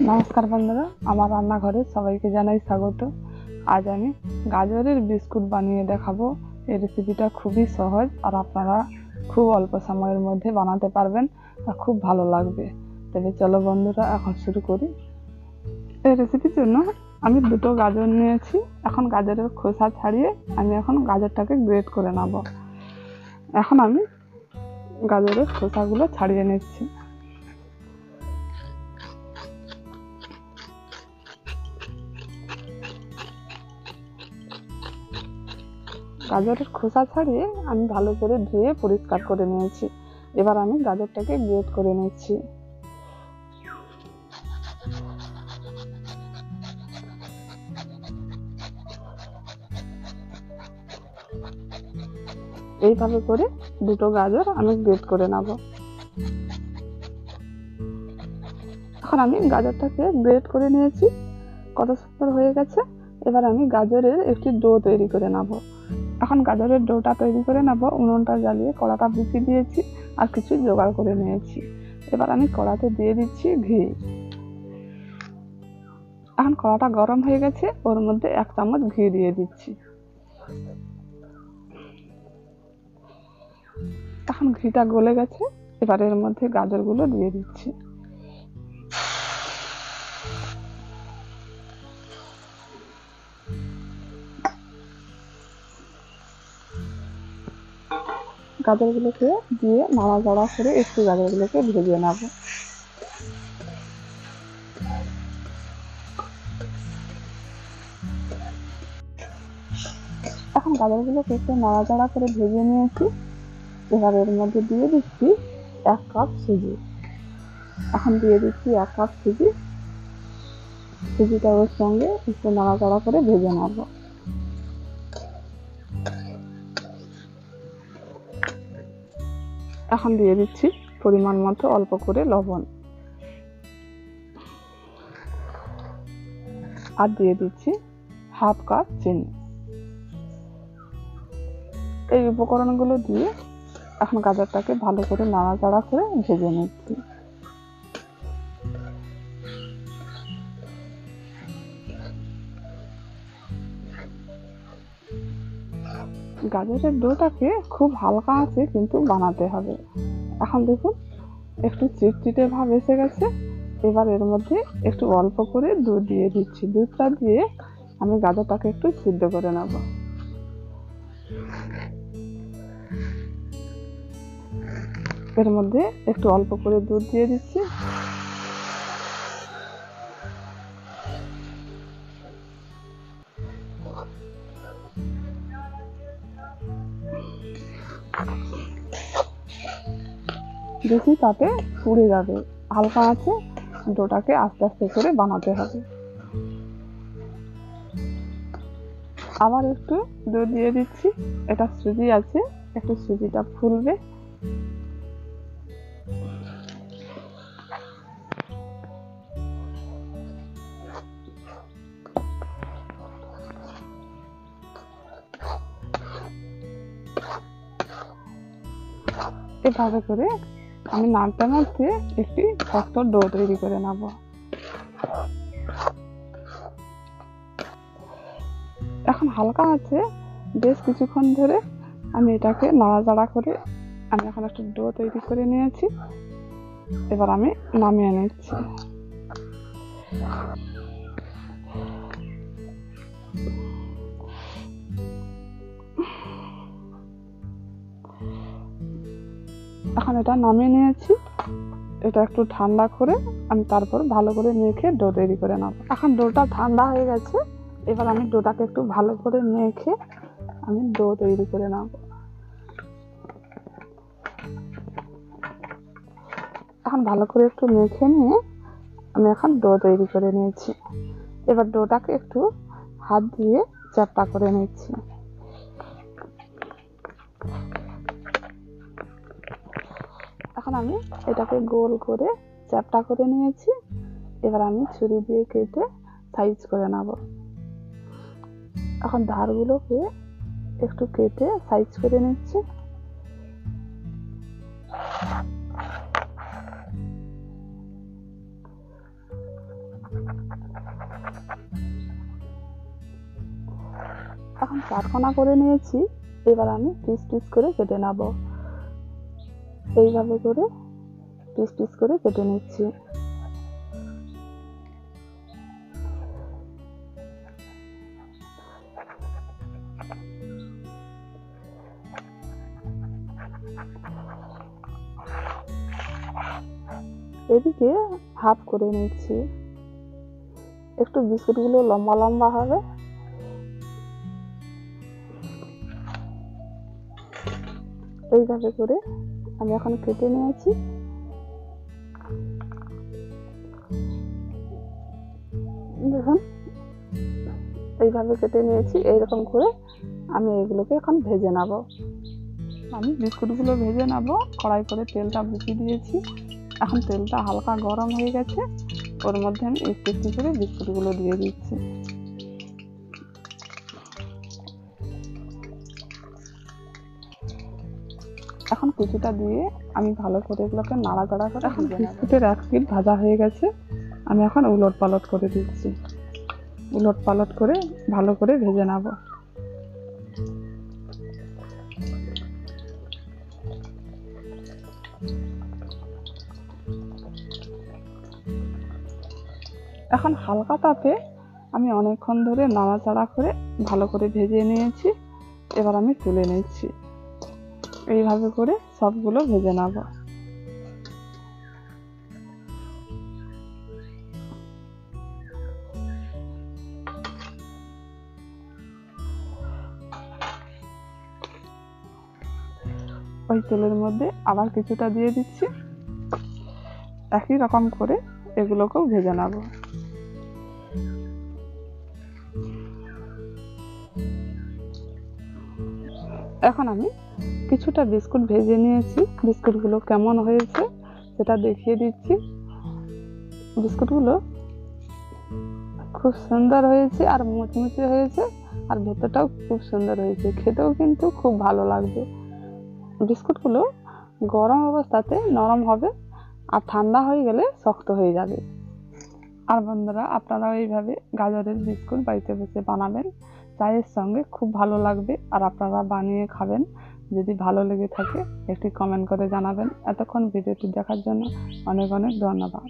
নমস্কার বন্ধুরা, আমার রান্নাঘরে সবাইকে জানাই স্বাগত। আজ আমি গাজরের বিস্কুট বানিয়ে দেখাবো। এই রেসিপিটা খুবই সহজ আর আপনারা খুব অল্প সময়ের মধ্যে বানাতে পারবেন আর খুব ভালো লাগবে। তবে চলো বন্ধুরা, এখন শুরু করি। এই রেসিপির জন্য আমি 2টো গাজর নিয়েছি। এখন গাজরের খোসা ছাড়িয়ে আমি এখন গাজরটাকে গ্রেট করে নেব। এখন আমি গাজরের খোসাগুলো ছাড়িয়ে নিচ্ছি। গাজরের খোসা ছাড়িয়ে আমি ভালো করে ধুয়ে পরিষ্কার করে নিয়েছি। এবার আমি গাজরটাকে গ্রেট করে নিচ্ছি। এইভাবে করে 2টো গাজর আমি গ্রেট করে নেব। এখন আমি গাজরটাকে গ্রেট করে নিয়েছি, কত সুন্দর হয়ে গেছে। এবার আমি গাজরের একটি ডো তৈরি করে নেব। এখন গাজরের ডোটা তৈরি করে নেব। উনুনটা জ্বালিয়ে কড়াটা বসিয়ে দিয়েছি আর কিছু জোগাড় করে নিয়েছি। এবার আমি কড়াতে দিয়ে দিচ্ছি ঘি। এখন কড়াটা গরম হয়ে গেছে, ওর মধ্যে 1 চামচ ঘি দিয়ে দিচ্ছি। এখন ঘিটা গলে গেছে, এবার এর মধ্যে গাজরগুলো দিয়ে দিচ্ছি। গাজরগুলোকে দিয়ে নাড়াচাড়া করে একটু গাজরগুলোকে ভেজে নেব। এখন গাজরগুলোকে একটু নাড়াচাড়া করে ভেজে নিয়েছি। এবার এর মধ্যে দিয়ে দিচ্ছি 1 কাপ সুজি। এখন দিয়ে দিচ্ছি 1 কাপ সুজি। সুজিটা ওর সঙ্গে একটু নাড়াচাড়া করে ভেজে নেব। এখন দিয়ে দিচ্ছি পরিমাণ মতো অল্প করে লবণ, আর দিয়ে দিচ্ছি 1/2 কাপ চিনি। এই উপকরণগুলো দিয়ে এখন গাজরটাকে ভালো করে নাড়াচাড়া করে ভেজে নিচ্ছি। গাজরের ডোটাকে খুব হালকা আছে কিন্তু বানাতে হবে। এখন দেখুন একটু চিটচিটে ভাব এসে গেছে। এবার এর মধ্যে একটু অল্প করে দুধ দিয়ে দিচ্ছি। দুধটা দিয়ে আমি গাজরটাকে একটু সিদ্ধ করে নেব। এর মধ্যে একটু অল্প করে দুধ দিয়ে দিচ্ছি। বেশি তাতে পুড়ে যাবে, হালকা আছে ডোটাকে আস্তে আস্তে করে বানাতে হবে। আবার একটু দুধ দিয়ে দিচ্ছি। এটা সুজি আছে, একটু সুজিটা ফুলবে। এভাবে করে আমি নাড়তে নাড়তে একটি শক্ত ডো তৈরি করে নেব। এখন হালকা আছে, বেশ কিছুক্ষণ ধরে আমি এটাকে নাড়াচাড়া করে আমি এখন একটা ডো তৈরি করে নিয়েছি। এবার আমি নামিয়ে নিচ্ছি। এখন এটা নামিয়ে নিয়েছি। এটা একটু ঠান্ডা করে আমি তারপর ভালো করে মেখে ডো তৈরি করে নেব। এখন ডোটা ঠান্ডা হয়ে গেছে। এবার আমি ডোটাকে একটু ভালো করে মেখে আমি ডো তৈরি করে নেব। এখন ভালো করে একটু মেখে নিয়ে আমি এখন ডো তৈরি করে নিয়েছি। এবার ডোটাকে একটু হাত দিয়ে চ্যাপ্টা করে নিচ্ছি। এখন আমি এটাকে গোল করে চ্যাপ্টা করে নিয়েছি। এবার আমি ছুরি দিয়ে কেটে সাইজ করে নেব। এখন ধারগুলোকে একটু কেটে সাইজ করে নিচ্ছি। এখন 4 কোনা করে নিয়েছি, এবার আমি পিস পিস করে কেটে নেব। এইভাবে করে পিস পিস করে কেটে নিচ্ছি। এদিকে হাফ করে নিচ্ছি। একটু বিস্কুটগুলো লম্বা লম্বা হবে। এইভাবে করে আমি এখন কেটে নিয়েছি। দেখুন এইভাবে কেটে নিয়েছি। এইরকম করে আমি এগুলোকে এখন ভেজে নেব। আমি বিস্কুটগুলো ভেজে নেব। কড়াই করে তেলটা বসিয়ে দিয়েছি। এখন তেলটা হালকা গরম হয়ে গেছে, ওর মধ্যে আমি একটু একটু করে বিস্কুটগুলো দিয়ে দিচ্ছি। এখন কিছুটা দিয়ে আমি ভালো করে এগুলোকে নাড়াচাড়া করে এখন বিস্কুটের এক পিঠ ভাজা হয়ে গেছে, আমি এখন উলট পালট করে দিচ্ছি। উলট পালট করে ভালো করে ভেজে নেব। এখন হালকা তাপে আমি অনেকক্ষণ ধরে নাড়াচাড়া করে ভালো করে ভেজে নিয়েছি। এবার আমি তুলে নিচ্ছি। এইভাবে করে সবগুলো ভেজে নেব। ওই তেলের মধ্যে আবার কিছুটা দিয়ে দিচ্ছি। একই রকম করে এগুলোকেও ভেজে নেব। এখন আমি কিছুটা বিস্কুট ভেজে নিয়েছি। বিস্কুটগুলো কেমন হয়েছে সেটা দেখিয়ে দিচ্ছি। বিস্কুটগুলো খুব সুন্দর হয়েছে আর মুচমুচে হয়েছে, আর ভেতরটাও খুব সুন্দর হয়েছে। খেতেও কিন্তু খুব ভালো লাগবে। বিস্কুটগুলো গরম অবস্থাতে নরম হবে, আর ঠান্ডা হয়ে গেলে শক্ত হয়ে যাবে। আর বন্ধুরা, আপনারাও এইভাবে গাজরের বিস্কুট বাড়িতে বসে বানাবেন, চায়ের সঙ্গে খুব ভালো লাগবে। আর আপনারা বানিয়ে খাবেন। যদি ভালো লেগে থাকে একটি কমেন্ট করে জানাবেন। এতক্ষণ ভিডিওটি দেখার জন্য অনেক অনেক ধন্যবাদ।